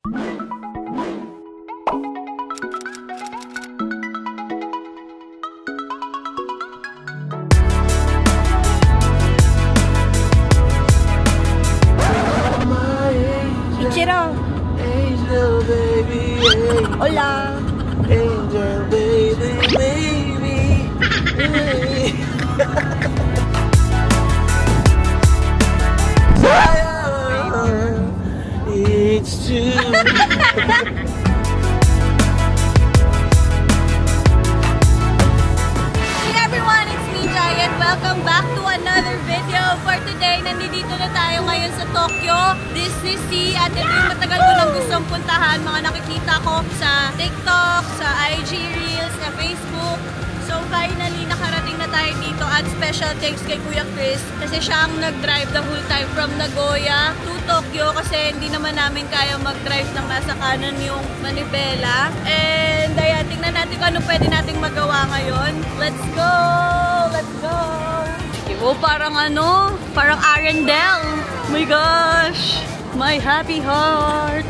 Ichiro! Angel baby, Hola! angel baby, baby. It's true. Hey everyone, it's me, Giant. Welcome back to another video. For today, nandito na tayo ngayon sa Tokyo Disney Sea. At ito yung matagal ko nang gustong puntahan. Mga nakikita ko sa TikTok, sa IG Reels, sa Facebook. So finally, nakarating na tayo dito at special thanks kay Kuya Chris kasi siya ang nag-drive the whole time from Nagoya to Tokyo kasi hindi naman namin kaya mag-drive ng nasa kanan yung manibela. And ayan, tingnan natin kung ano pwede nating magawa ngayon. Let's go! Let's go! Oh, parang ano? Parang Arendelle! Oh my gosh! My happy heart!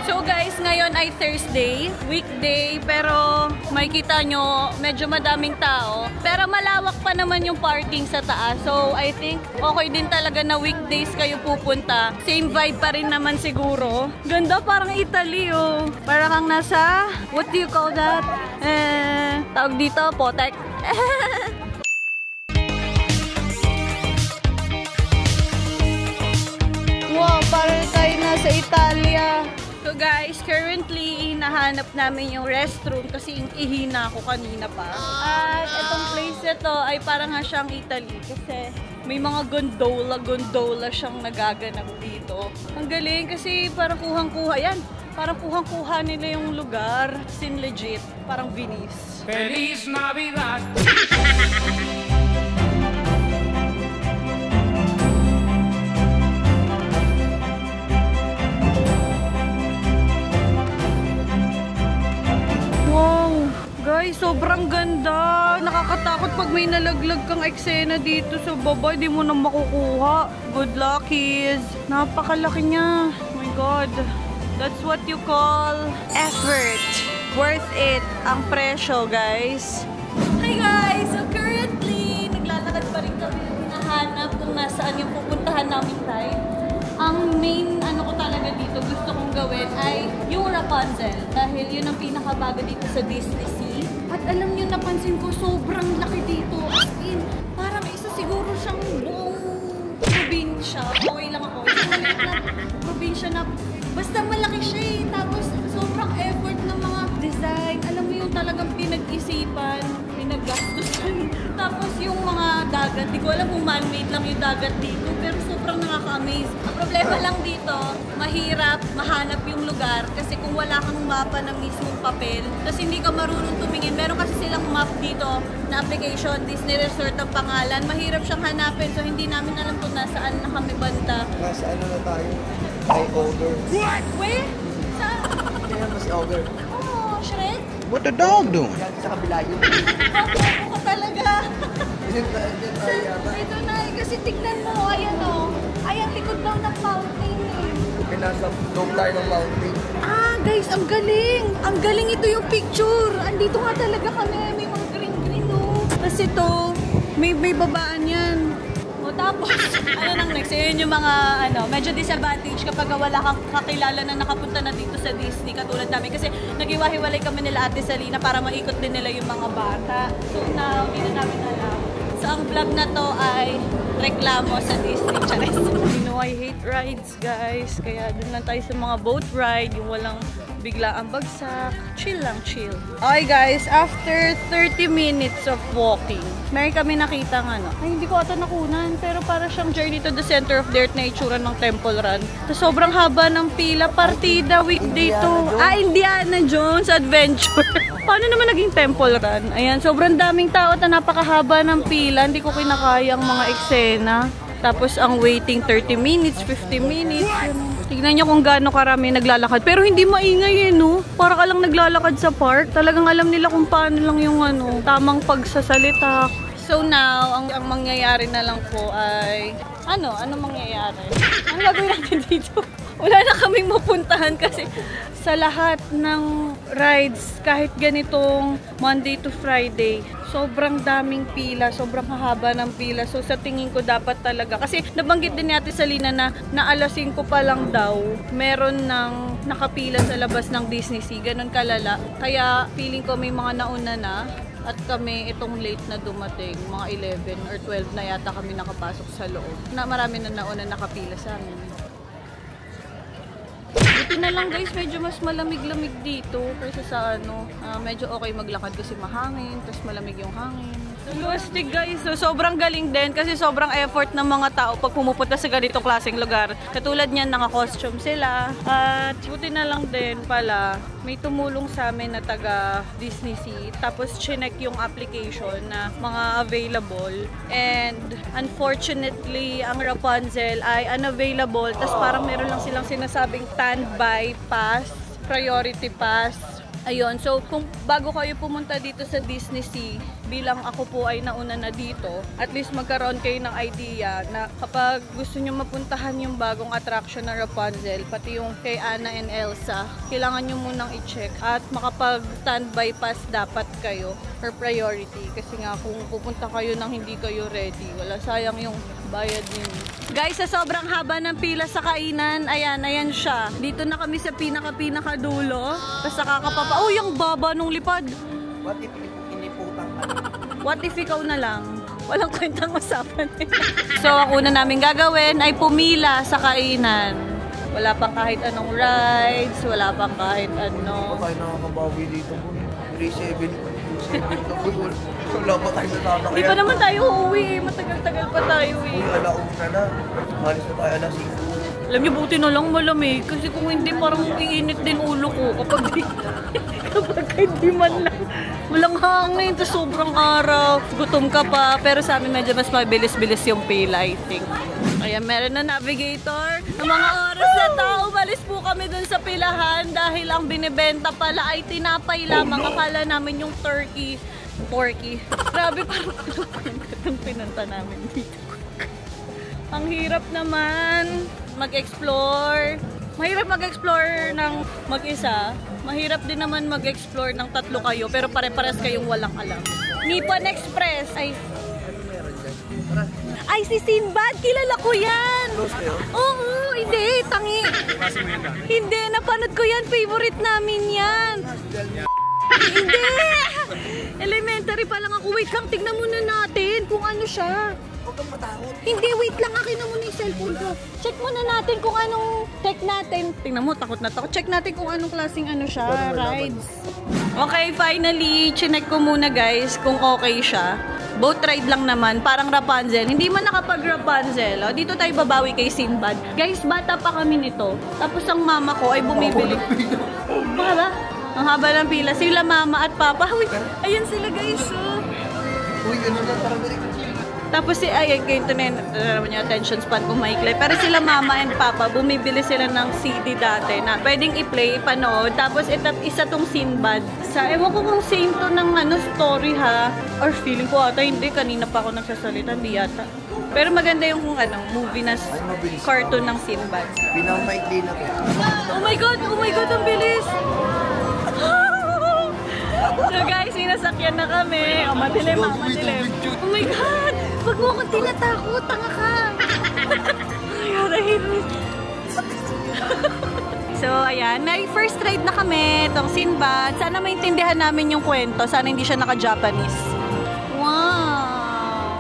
So guys, ngayon ay Thursday, weekday, pero makikita nyo, medyo madaming tao. Pero malawak pa naman yung parking sa taas. So I think okay din talaga na weekdays kayo pupunta. Same vibe pa rin naman siguro. Ganda, parang Italy oh. Parang kang nasa, what do you call that? Tawag dito, Potek. Wow, parang tayo nasa Italia. So guys, currently hinahanap namin yung restroom kasi ihina ako kanina pa. At itong place na to ay parang nga siyang Italy kasi may mga gondola siyang nagaganap dito. Ang galing kasi parang kuhang-kuha yan. Parang kuhang-kuha nila yung lugar. Sin legit. Parang Venice. Feliz Navidad. Guys, sobrang ganda. Nakakatakot pag may nalaglag kang eksena dito sa baba. Hindi mo na makukuha. Good luck, kids. Napakalaki niya. Oh my God. That's what you call effort. Worth it. Ang presyo, guys. Hi guys! So currently, naglalakad pa rin kami. Hinahanap kung nasaan yung pupuntahan namin tayo. Ang main ano ko talaga dito, gusto kong gawin ay yung Rapunzel. Dahil yun ang pinakabago dito sa Disney Sea. At alam nyo, napansin ko, sobrang laki dito. As in, parang isa siguro siyang buong probinsya. Okay lang ako. Isang probinsya na basta malaki siya eh. Tapos sobrang effort ng mga design. Alam mo yung talagang pinag-isipan, pinag-gastusan. Tapos yung mga dagat, di ko alam kung man-made lang yung dagat dito. Pero sobrang nakaka-amaze. Ang problema lang dito, mahirap mahanap yung lugar kasi kung wala kang mapa ng mismong papel, kasi hindi ka marunong tumingin. Meron kasi silang map dito na application, Disney Resort ang pangalan. Mahirap siyang hanapin, so hindi namin alam kung nasaan na kami banda. Nasa ano na tayo? Ay, Ogre. What? Where? Saan? Kaya mas Ogre. Oh, Shred? What the dog doing? Yan sa kabila yun. Ako ko talaga. Yan tayo yata. Ito na, kasi tignan mo, ayan o. Ayan, likod daw ng mountain eh. Kaya nasa loob tayo ng mountain. Ah, guys, ang galing! Ang galing ito yung picture. Andito nga talaga kami. May mga green-green no. Kasi ito, may babaan yan. O tapos, ano nang next? Yun yung mga, medyo disadvantage kapag wala kang kakilala na nakapunta na dito sa Disney katulad namin. Kasi nag-iwahiwalay kami nila Ate Salina para maikot din nila yung mga bata. So now, hindi na namin alam. So ang vlog na to ay reklamo sa Disney. Charis. You know, I hate rides, guys. Kaya dun lang tayo sa mga boat ride, yung walang bigla ang bagsak. Chill lang, chill. Okay, guys, after 30 minutes of walking, meron kami nakita ng ay, hindi ko ata nakunan, pero para siyang journey to the center of the earth na itsura ng Temple Run. So, sobrang haba ng pila. Partida, weekday to. Indiana Jones Adventure. Paano naman naging Temple Run? Ayan, sobrang daming tao at napakahaba ng pila. Hindi ko kinakayang mga eksena. Tapos, ang waiting 30 minutes, 50 minutes. Tignan nyo kung gaano karami naglalakad. Pero hindi maingay eh, no? Para ka lang naglalakad sa park. Talagang alam nila kung paano lang yung tamang pagsasalita. So now, ang mangyayari na lang po ay Ano? Ano mangyayari? Ano gagawin natin dito? Wala na kaming mapuntahan kasi sa lahat ng rides, kahit ganitong Monday to Friday, sobrang daming pila, sobrang hahaba ng pila. So sa tingin ko dapat talaga, kasi nabanggit din natin sa Lina na alas 5 pa lang daw, meron ng nakapila sa labas ng Disney Sea, ganun kalala. Kaya feeling ko may mga nauna na. At kami itong late na dumating, mga 11 or 12 na yata kami nakapasok sa loob. Marami na nauna nakapila sa amin. Buti na lang guys, medyo mas malamig-lamig dito kaysa sa ano. Medyo okay maglakad kasi mahangin, tapos malamig yung hangin. Lustig guys, so sobrang galing din kasi sobrang effort ng mga tao pag pumupunta sa ganitong klaseng lugar. Katulad niyan, naka-costume sila. At buti na lang din pala, may tumulong sa amin na taga Disney Sea. Tapos chinek yung application na mga available. And unfortunately, ang Rapunzel ay unavailable. Tapos parang meron lang silang sinasabing standby pass, priority pass. Ayun, so kung bago kayo pumunta dito sa Disney Sea, bilang ako po ay nauna na dito, at least magkaroon kayo ng idea na kapag gusto nyo mapuntahan yung bagong attraction ng Rapunzel, pati yung kay Anna and Elsa, kailangan nyo munang i-check at makapag-standby pass dapat kayo for priority. Kasi nga kung pupunta kayo nang hindi kayo ready, wala, sayang yung bayad nyo. Guys, sa sobrang haba ng pila sa kainan, ayan siya. Dito na kami sa pinaka dulo. Tapos nakakapapa. Oh, yung baba nung lipad. What if iniputang ka? What if ikaw na lang? Walang kwentang usapan. So, ang una namin gagawin ay pumila sa kainan. Wala pang kahit anong rides, wala pang kahit ano. Wala tayo nakakabawi dito po. 3-7 wala pa tayo natatakayan. Di pa naman tayo uuwi eh. Matagal-tagal pa tayo eh. Uy, alauna na. Halis na tayo alas 5. Alam niyo, buti na lang malamig. Kasi kung hindi, parang iinit din ulo ko kapag hindi man lang. Walang hangin, tapos sobrang araw. Gutom ka pa. Pero sa amin medyo mas mabilis-bilis yung pila, I think. Ayan, meron na navigator. Ng mga oras na to, umalis po kami dun sa pilahan dahil ang binibenta pala ay tinapay lamang. Akala namin yung porky. Grabe, parang yung pinunta namin dito. Ang hirap naman mag-explore. Mahirap mag-explore ng mag-isa. Mahirap din naman mag-explore ng tatlo kayo, pero pare-pares kayong walang alam. Nippon Express. Ay, si Sinbad! Kilala ko yan! Close kayo? Oo, hindi, tangi. Hindi, napanood ko yan. Favorite namin yan. Hindi! Elementary pa lang ako. Wait lang, tignan muna natin kung ano siya. Huwag kang matakot. Hindi, wait lang. Akin na muna yung cellphone ko. Check muna natin kung anong... Check natin. Tingnan mo, takot na takot. Check natin kung anong klaseng ano siya. Rides. Okay, finally, chinek ko muna guys kung okay siya. Boat ride lang naman, parang Rapunzel. Hindi man nakapag-Rapunzel. O, dito tayo babawi kay Sinbad. Guys, bata pa kami nito. Tapos ang mama ko ay bumibili. Baka ba? Ang haba ng pila. Sila mama at papa. Ayan sila guys. Oh. Uy, ano na, parang dali. Tapos ayun, ganito na naman yung attention span kung maikli. Pero sila mama and papa, bumibili sila ng CD dati na pwedeng i-play, panood. Tapos isa tong Sinbad. Ewan ko kung same to ng story ha. Or feeling ko ata, hindi. Kanina pa ako nagsasalita, hindi yata. Pero maganda yung movie na cartoon ng Sinbad. Pinamaikli na to. Oh my God, ang bilis! So guys, sinasakyan na kami. Oh, madilim. Oh my God! Wag mo akong tinatakot, tanga ka! So, ayan. May first ride na kami. Itong Sinbad. Sana maintindihan namin yung kwento. Sana hindi siya naka-Japanese. Wow!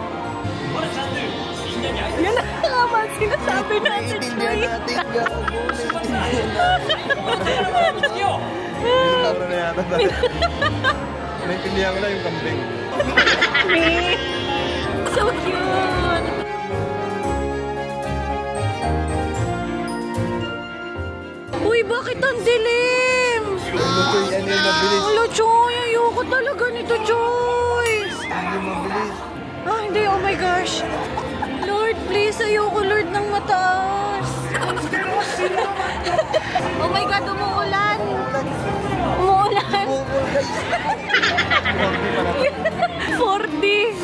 Yan na naman sinasabi natin. Naiintindihan natin. Tama na yata. Naiintindihan ko na yung kambing. So cute! Uy, bakit ang dilim? Ano yung mabilis? Wala, Joy! Ayoko talaga nito, Joy! Ano yung mabilis? Ah, hindi. Oh my gosh. Lord, please. Ayoko, Lord, ng mataas. Oh my God, umuulan. Umuulan. 40.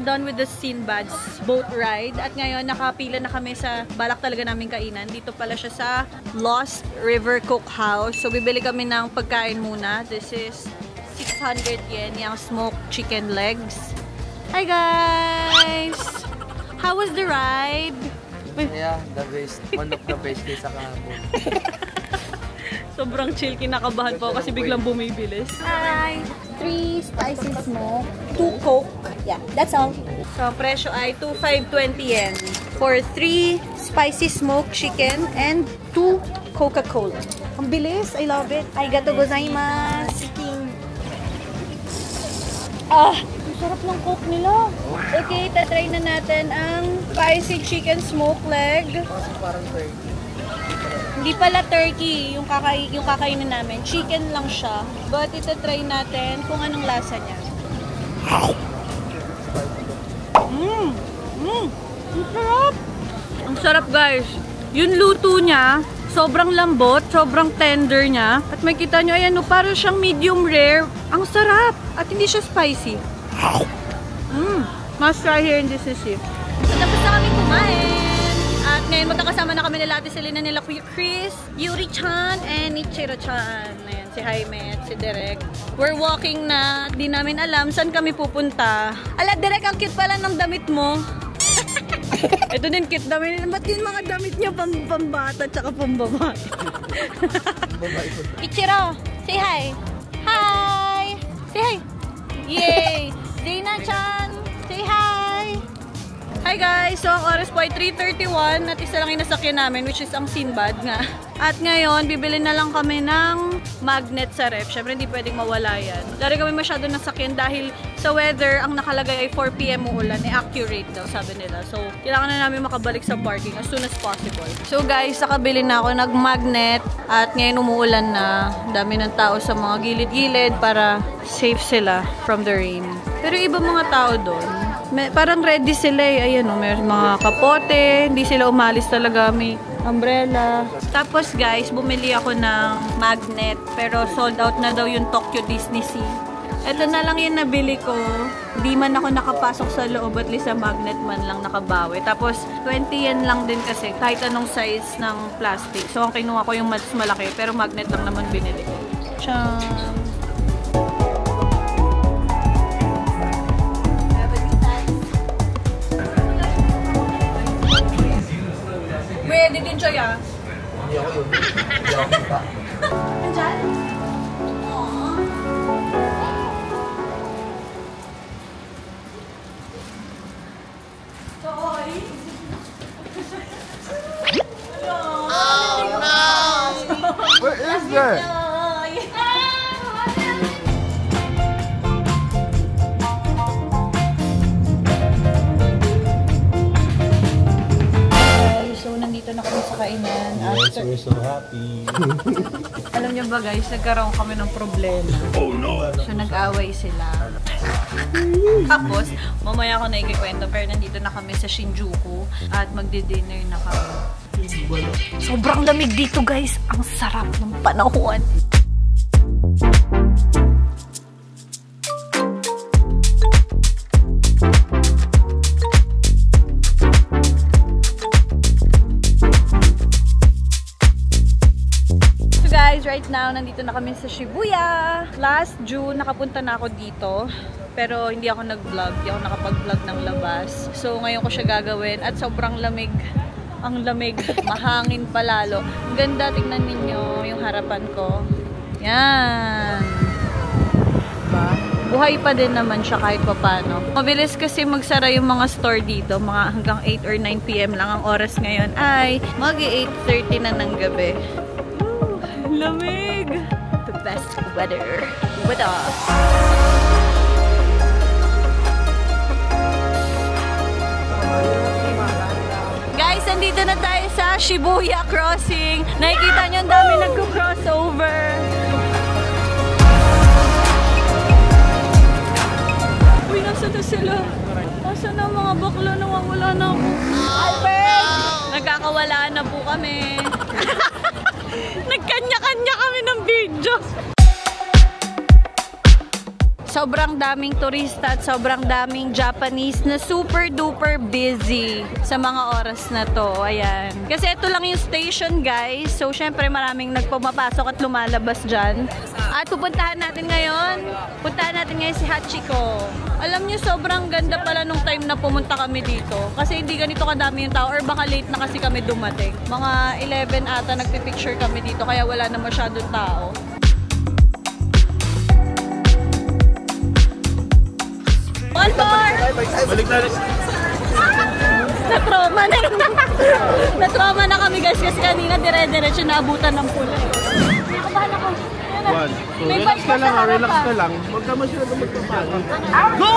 done with the Sinbad's boat ride. At ngayon, nakapila na kami sa balak talaga namin kainan. Dito pala siya sa Lost River Cookhouse. So, bibili kami ng pagkain muna. This is 600 yen, yung smoked chicken legs. Hi guys! How was the ride? Yeah, the best. One of the best days sa kahapon. Sobrang chill, kinakabahan po kasi biglang bumibilis. Hi! 3 spicy smoke, 2 Coke. Yeah, that's all. So, ang presyo ay 2,520 yen for 3 spicy smoked chicken and 2 Coca-Cola. Ang bilis, I love it. Arigatou gozaimasu. Ah, ang sarap ng Coke nila. Okay, tatry na natin ang spicy chicken smoke leg. Parang 30. Hindi pala turkey yung kakainin namin. Chicken lang siya. But itatry natin kung anong lasa niya. Ang sarap! Ang sarap guys. Yung luto niya, sobrang lambot, sobrang tender niya. At makita nyo, ayan, no, parang siyang medium rare. Ang sarap! At hindi siya spicy. Must try here in this city. So, tapos na kami kumain. At ngayon magkakasama na kami nila Ate Selena, nila Chris, Yuri-chan, and Ichiro-chan. Ayan, si Jaime at si Derek. We're walking na, di namin alam saan kami pupunta. Ala, Derek, ang cute pala ng damit mo. Ito din cute damit. Ba't yung mga damit niya pambata tsaka pambabae? Ichiro, say hi. Hi! Say hi! Yay! Dina-chan, say hi! Hi guys! So, ang oras po ay 3:31 at isa lang yung nasakyan namin, which is ang Sinbad nga. At ngayon, bibili na lang kami ng magnet sa ref. Siyempre, hindi pwedeng mawala yan. Dari kami masyado nasakyan dahil sa weather, ang nakalagay ay 4 PM uulan. Accurate daw, sabi nila. So, kailangan na namin makabalik sa parking as soon as possible. So guys, nakabili na ako nag-magnet at ngayon umuulan na. Dami ng tao sa mga gilid-gilid para safe sila from the rain. Pero iba mga tao doon, parang ready sila eh. Ayan o, may mga kapote, hindi sila umalis talaga, may umbrella. Tapos guys, bumili ako ng magnet, pero sold out na daw yung Tokyo Disney Sea. Ito na lang yung nabili ko. Di man ako nakapasok sa loob, at least sa magnet man lang nakabawi. Tapos 20 yen lang din kasi, kahit anong size ng plastic. So ang kinuha ko yung mas malaki, pero magnet lang naman binili ko. Tiyaan! Ready din siya ya? Hindi ako yun. Hindi ako kita. Andyan? Toy! Oh no! Where is that? So, nandito na kami sa kainan. Yes, we're so happy. Alam niyo ba guys, nagkaroon kami ng problema. Oh no! So, nag-away sila. Tapos, mamaya ko na ikikwento, pero nandito na kami sa Shinjuku at magdi-dinner na kami. Sobrang lamig dito guys. Ang sarap ng panahon. Right now, nandito na kami sa Shibuya. Last June, nakapunta na ako dito. Pero hindi ako nag-vlog. Hindi ako nakapag-vlog ng labas. So, ngayon ko siya gagawin. At sobrang lamig. Ang lamig. Mahangin palalo. Ang ganda. Tingnan ninyo yung harapan ko. Yan. Diba? Buhay pa din naman siya kahit papano. Mabilis kasi magsara yung mga store dito. Mga hanggang 8 or 9 PM lang ang oras ngayon. Ay, mag-8:30 na ng gabi. Lamig! The best weather with us. Guys, andito na tayo sa Shibuya Crossing. Nakikita nyo ang dami nagko-crossover. Uy, nasa na sila? Nasa na mga bakla? Nawawala na ako. Albert! Nagkakawala na po kami. Nagkanya-kanya kami ng video. sobrang daming turista at sobrang daming Japanese na super duper busy sa mga oras na to. Ayan. Kasi ito lang yung station, guys. So, syempre maraming nagpumapasok at lumalabas dyan. At pupuntahan natin ngayon si Hachiko. Alam nyo, sobrang ganda pala nung time na pumunta kami dito. Kasi hindi ganito kadami yung tao or baka late na kasi kami dumating. Mga 11 ata nagpipicture kami dito kaya wala na masyadong tao. One more! Balik na rin. Na-trauma na kami guys kasi kanina dire-diretso naabutan ng pula. Nakabahan ako. One, two. Relax ka lang, relax ka lang. Huwag ka masyadong magpapalo. Go!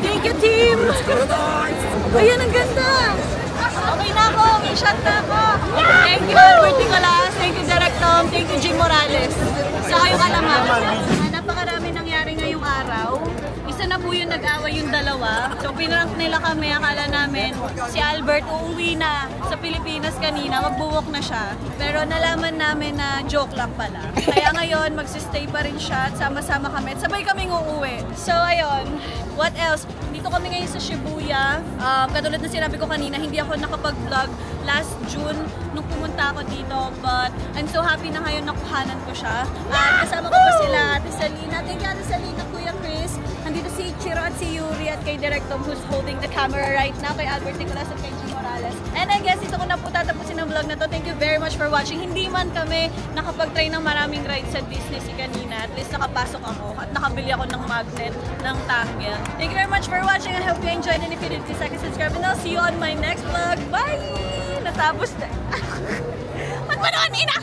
Thank you team! Ayan, ang ganda! Okay na ako, may shot na ako! Thank you Albert Nicolas, thank you Direct Tom, thank you Jim Morales. Sa kayong alaman, napakarami nangyari ngayong araw. Isa na po yung nag-away yung dalawa. So pinrank nila kami, akala namin si Albert uuwi na sa Pilipinas kanina, magbuwok na siya. Pero nalaman namin na joke lang pala. Kaya ngayon, magsistay pa rin siya at sama-sama kami at sabay kaming uuwi. So ayun, what else? Dito kami ngayon sa Shibuya. Katulad na sinabi ko kanina, hindi ako nakapag-vlog last June nung pumunta ako dito. But I'm so happy na ngayon nakuhanan ko siya. At kasama ko pa sila, Ate Salina. Thank you Ate Salina, Kuya Chris. Nandito si Chiro at si Yuri at kay Direct Tom who's holding the camera right now. Kay Albert Nicolas at kay Jim Morales. And I guess dito ko na po tatapusin ang vlog na to. Thank you very much for watching. Hindi man kami nakapag-try ng maraming rides sa Disney si kanina. At least nakapasok ako at nakabili ako ng magnet ng Tangle. Thank you very much for watching. I hope you enjoyed and if you did, please like and subscribe. And I'll see you on my next vlog. Bye! Natapos na. Magmanoan, Ina!